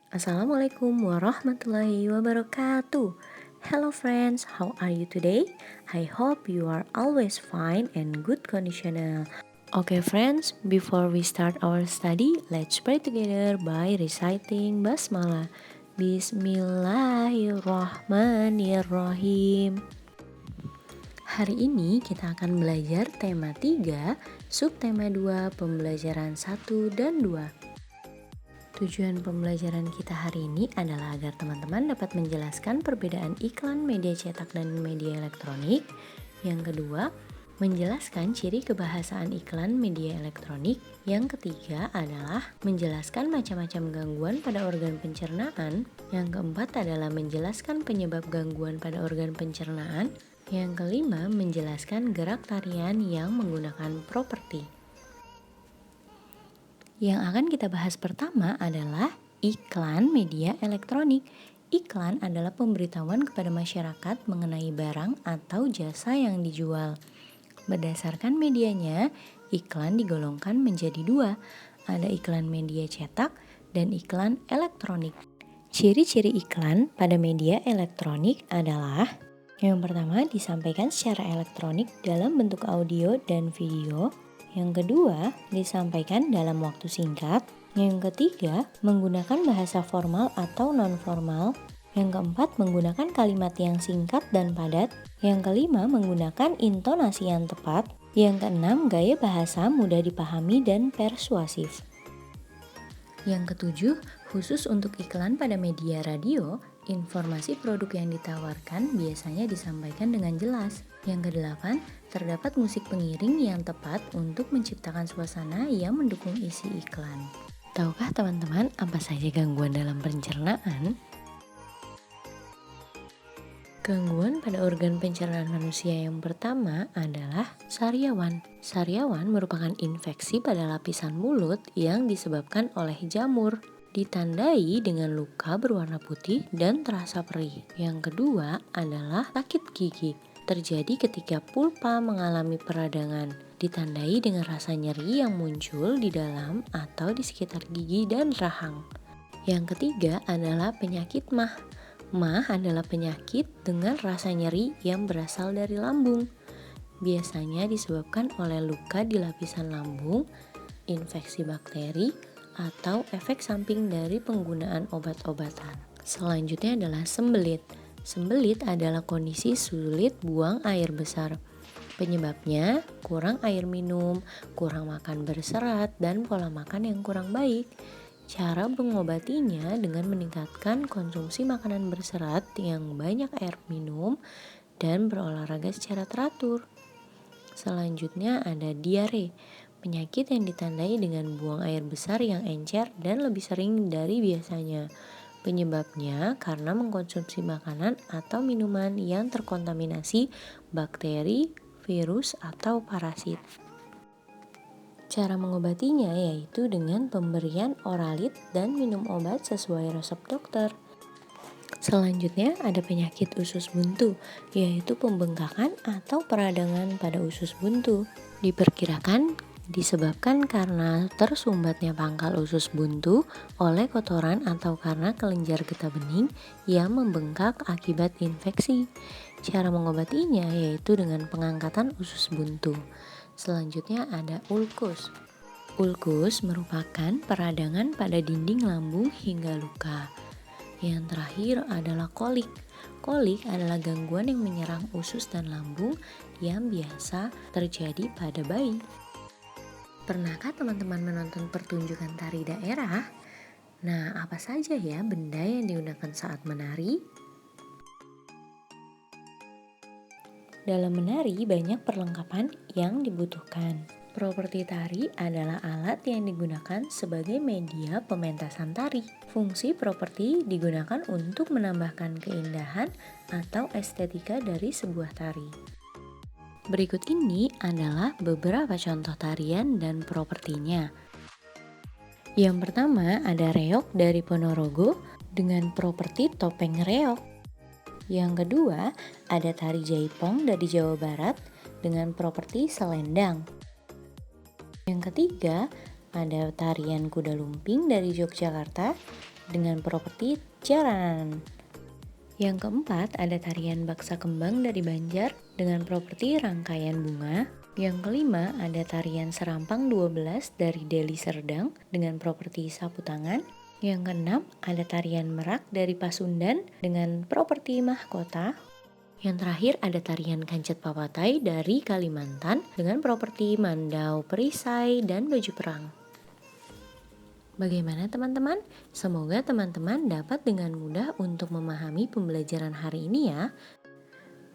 Assalamualaikum warahmatullahi wabarakatuh. Hello friends, how are you today? I hope you are always fine and good conditional. Okay friends, before we start our study, let's pray together by reciting Basmalah. Bismillahirrahmanirrahim. Hari ini kita akan belajar tema 3, subtema 2, pembelajaran 1 dan 2. Tujuan pembelajaran kita hari ini adalah agar teman-teman dapat menjelaskan perbedaan iklan media cetak dan media elektronik. Yang kedua, menjelaskan ciri kebahasaan iklan media elektronik. Yang ketiga adalah menjelaskan macam-macam gangguan pada organ pencernaan. Yang keempat adalah menjelaskan penyebab gangguan pada organ pencernaan. Yang kelima, menjelaskan gerak tarian yang menggunakan properti. Yang akan kita bahas pertama adalah iklan media elektronik. Iklan adalah pemberitahuan kepada masyarakat mengenai barang atau jasa yang dijual. Berdasarkan medianya, iklan digolongkan menjadi dua. Ada iklan media cetak dan iklan elektronik. Ciri-ciri iklan pada media elektronik adalah: yang pertama, disampaikan secara elektronik dalam bentuk audio dan video. Yang kedua, disampaikan dalam waktu singkat. Yang ketiga, menggunakan bahasa formal atau non-formal. Yang keempat, menggunakan kalimat yang singkat dan padat. Yang kelima, menggunakan intonasi yang tepat. Yang keenam, gaya bahasa mudah dipahami dan persuasif. Yang ketujuh, khusus untuk iklan pada media radio, informasi produk yang ditawarkan biasanya disampaikan dengan jelas. Yang kedelapan, terdapat musik pengiring yang tepat untuk menciptakan suasana yang mendukung isi iklan. Tahukah teman-teman apa saja gangguan dalam pencernaan? Gangguan pada organ pencernaan manusia yang pertama adalah sariawan. Sariawan merupakan infeksi pada lapisan mulut yang disebabkan oleh jamur. Ditandai dengan luka berwarna putih dan terasa perih. Yang kedua adalah sakit gigi. Terjadi ketika pulpa mengalami peradangan. Ditandai dengan rasa nyeri yang muncul di dalam atau di sekitar gigi dan rahang. Yang ketiga adalah penyakit MAH. MAH adalah penyakit dengan rasa nyeri yang berasal dari lambung. Biasanya disebabkan oleh luka di lapisan lambung, infeksi bakteri, atau efek samping dari penggunaan obat-obatan. Selanjutnya adalah sembelit. Sembelit adalah kondisi sulit buang air besar. Penyebabnya kurang air minum, kurang makan berserat, dan pola makan yang kurang baik. Cara mengobatinya dengan meningkatkan konsumsi makanan berserat yang banyak air minum dan berolahraga secara teratur. Selanjutnya ada diare, penyakit yang ditandai dengan buang air besar yang encer dan lebih sering dari biasanya. Penyebabnya karena mengkonsumsi makanan atau minuman yang terkontaminasi bakteri, virus, atau parasit. Cara mengobatinya yaitu dengan pemberian oralit dan minum obat sesuai resep dokter. Selanjutnya ada penyakit usus buntu, yaitu pembengkakan atau peradangan pada usus buntu. Diperkirakan disebabkan karena tersumbatnya pangkal usus buntu oleh kotoran atau karena kelenjar getah bening yang membengkak akibat infeksi. Cara mengobatinya yaitu dengan pengangkatan usus buntu. Selanjutnya ada ulkus. Ulkus merupakan peradangan pada dinding lambung hingga luka. Yang terakhir adalah kolik. Kolik adalah gangguan yang menyerang usus dan lambung yang biasa terjadi pada bayi. Pernahkah teman-teman menonton pertunjukan tari daerah? Nah, apa saja ya benda yang digunakan saat menari? Dalam menari banyak perlengkapan yang dibutuhkan. Properti tari adalah alat yang digunakan sebagai media pementasan tari. Fungsi properti digunakan untuk menambahkan keindahan atau estetika dari sebuah tari. Berikut ini adalah beberapa contoh tarian dan propertinya. Yang pertama ada reog dari Ponorogo dengan properti topeng reog. Yang kedua, ada tari jaipong dari Jawa Barat dengan properti selendang. Yang ketiga, ada tarian kuda lumping dari Yogyakarta dengan properti jaranan. Yang keempat, ada tarian baksa kembang dari Banjar dengan properti rangkaian bunga. Yang kelima, ada tarian serampang 12 dari Deli Serdang dengan properti sapu tangan. Yang keenam, ada tarian merak dari Pasundan dengan properti mahkota. Yang terakhir, ada tarian kancet papatai dari Kalimantan dengan properti mandau, perisai, dan baju perang. Bagaimana teman-teman? Semoga teman-teman dapat dengan mudah untuk memahami pembelajaran hari ini ya.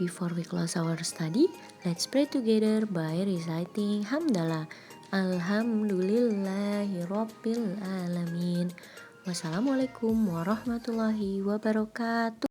Before we close our study, let's pray together by reciting Hamdalah. Alhamdulillahirobbilalamin. Wassalamualaikum warahmatullahi wabarakatuh.